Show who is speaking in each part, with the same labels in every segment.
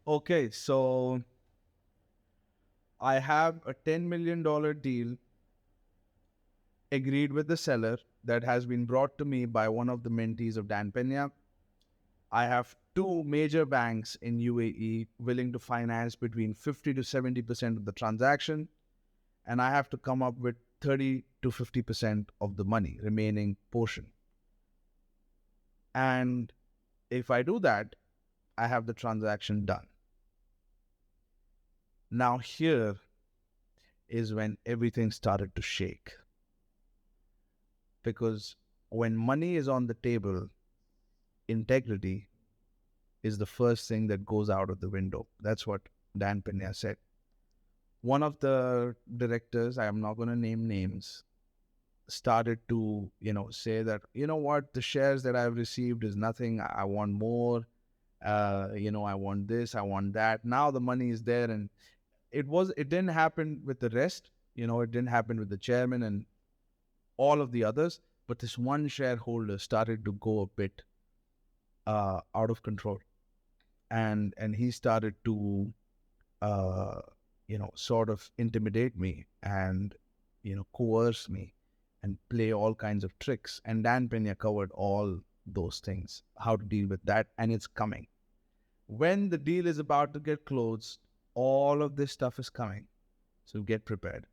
Speaker 1: Okay, so I have a $10 million deal agreed with the seller that has been brought to me by one of the mentees of Dan Pena. I have two major banks in UAE willing to finance between 50 to 70% of the transaction, and I have to come up with 30 to 50% of the money, remaining portion. And if I do that, I have the transaction done. Now, here is when everything started to shake. Because when money is on the table, integrity is the first thing that goes out of the window. That's what Dan Pena said. One of the directors, I am not going to name names, started to, say that, what, the shares that I've received is nothing. I want more. I want this, I want that. Now the money is there, and it didn't happen with the rest. It didn't happen with the chairman and all of the others, but this one shareholder started to go a bit out of control, and he started to uh, sort of intimidate me and coerce me and play all kinds of tricks. And Dan Pena covered all those things, how to deal with that, and it's coming. When the deal is about to get closed, all of this stuff is coming. So get prepared.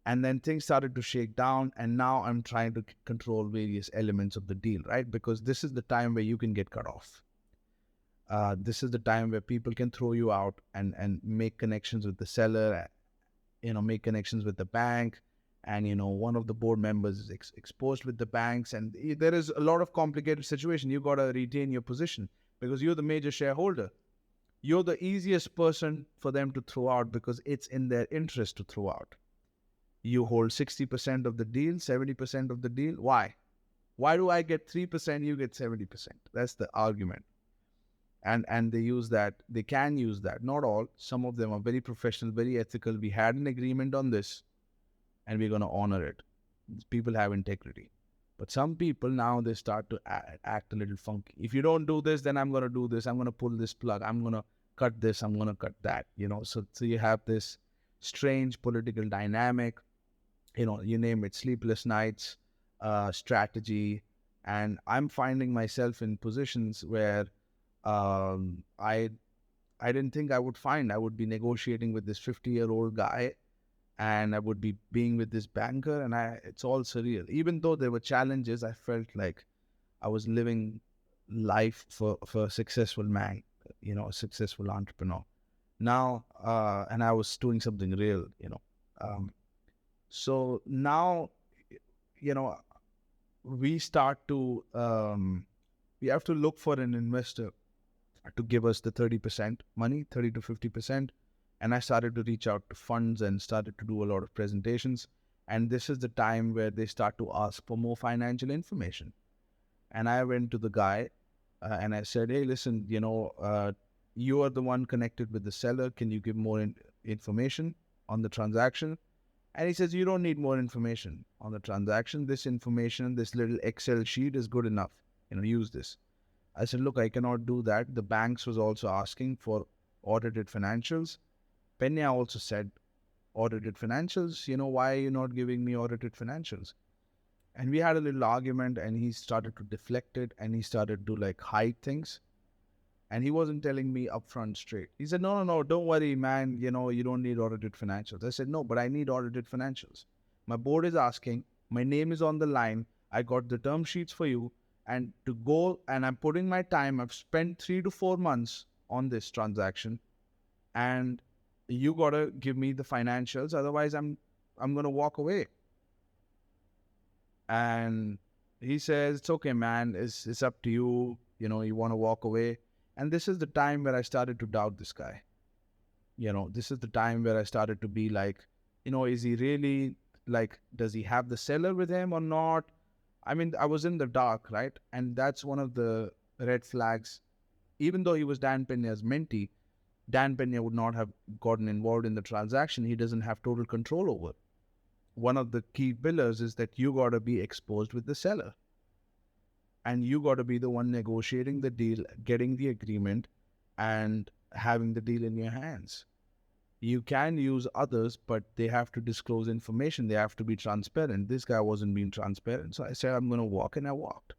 Speaker 1: And then things started to shake down, and now I'm trying to control various elements of the deal, right? Because this is the time where you can get cut off. This is the time where people can throw you out and make connections with the seller, make connections with the bank. And, one of the board members is exposed with the banks. And there is a lot of complicated situation. You got to retain your position because you're the major shareholder. You're the easiest person for them to throw out because it's in their interest to throw out. You hold 60% of the deal, 70% of the deal. Why? Why do I get 3%, you get 70%? That's the argument. And they use that. They can use that. Not all. Some of them are very professional, very ethical. We had an agreement on this, and we're going to honor it. People have integrity. But some people now, they start to act a little funky. If you don't do this, then I'm going to do this. I'm going to pull this plug. I'm going to cut this. I'm going to cut that. So you have this strange political dynamic. You name it, sleepless nights, strategy. And I'm finding myself in positions where I didn't think I would find. I would be negotiating with this 50-year-old guy, and I would be being with this banker, and it's all surreal. Even though there were challenges, I felt like I was living life for a successful man, a successful entrepreneur. Now, and I was doing something real. So now, you know, we start to, we have to look for an investor to give us the 30% money, 30 to 50%. And I started to reach out to funds and started to do a lot of presentations. And this is the time where they start to ask for more financial information. And I went to the guy and I said, hey, listen, you are the one connected with the seller. Can you give more information on the transaction? And he says, you don't need more information on the transaction. This information, this little Excel sheet is good enough. Use this. I said, look, I cannot do that. The banks was also asking for audited financials. Pena also said, audited financials, why are you not giving me audited financials? And we had a little argument, and he started to deflect it, and he started to hide things. And he wasn't telling me upfront straight. He said, no, don't worry, man. You don't need audited financials. I said, no, but I need audited financials. My board is asking, my name is on the line. I got the term sheets for you. And to go, and I'm putting my time. I've spent 3 to 4 months on this transaction. And you got to give me the financials. Otherwise, I'm going to walk away. And he says, it's okay, man. It's up to you. You want to walk away. And this is the time where I started to doubt this guy. This is the time where I started to be like, is he really, does he have the seller with him or not? I mean, I was in the dark, right? And that's one of the red flags. Even though he was Dan Pena's mentee, Dan Pena would not have gotten involved in the transaction. He doesn't have total control over. One of the key pillars is that you got to be exposed with the seller. And you got to be the one negotiating the deal, getting the agreement, and having the deal in your hands. You can use others, but they have to disclose information. They have to be transparent. This guy wasn't being transparent. So I said, I'm going to walk, and I walked.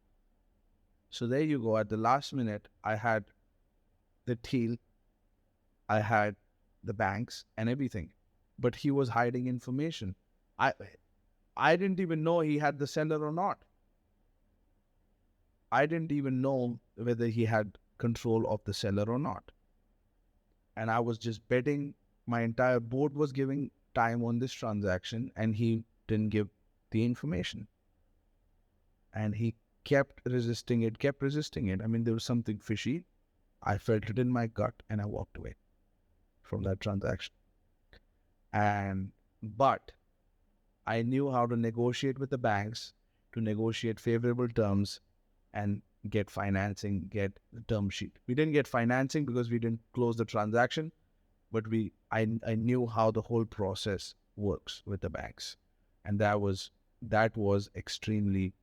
Speaker 1: So there you go. At the last minute, I had the deal, I had the banks and everything, but he was hiding information. I I didn't even know he had the seller or not. I didn't even know whether he had control of the seller or not. And I was just betting. My entire board was giving time on this transaction, and he didn't give the information. And he kept resisting it, kept resisting it. I mean, there was something fishy. I felt it in my gut, and I walked away from that transaction. And but I knew how to negotiate with the banks, to negotiate favorable terms and get financing, get the term sheet. We didn't get financing because we didn't close the transaction, but I knew how the whole process works with the banks. And that was extremely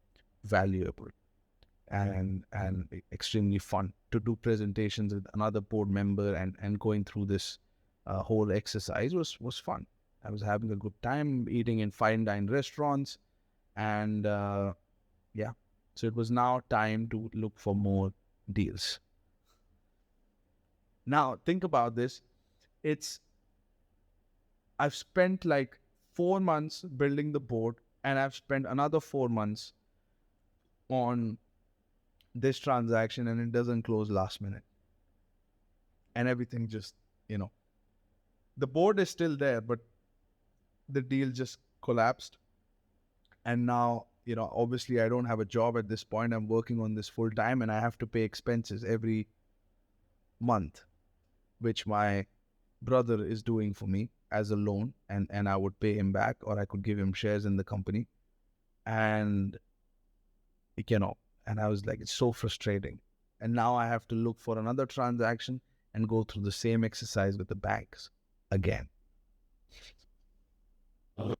Speaker 1: valuable and extremely fun to do presentations with another board member, and going through this whole exercise was fun. I was having a good time eating in fine dine restaurants, and yeah, so it was now time to look for more deals. Now think about this. It's I've spent like 4 months building the board, and I've spent another 4 months on this transaction, and it doesn't close last minute, and everything just, you know, the board is still there, but the deal just collapsed. And now, obviously I don't have a job at this point. I'm working on this full time, and I have to pay expenses every month, which my brother is doing for me as a loan, and I would pay him back, or I could give him shares in the company. And you know and I was like, it's so frustrating. And now I have to look for another transaction and go through the same exercise with the banks again.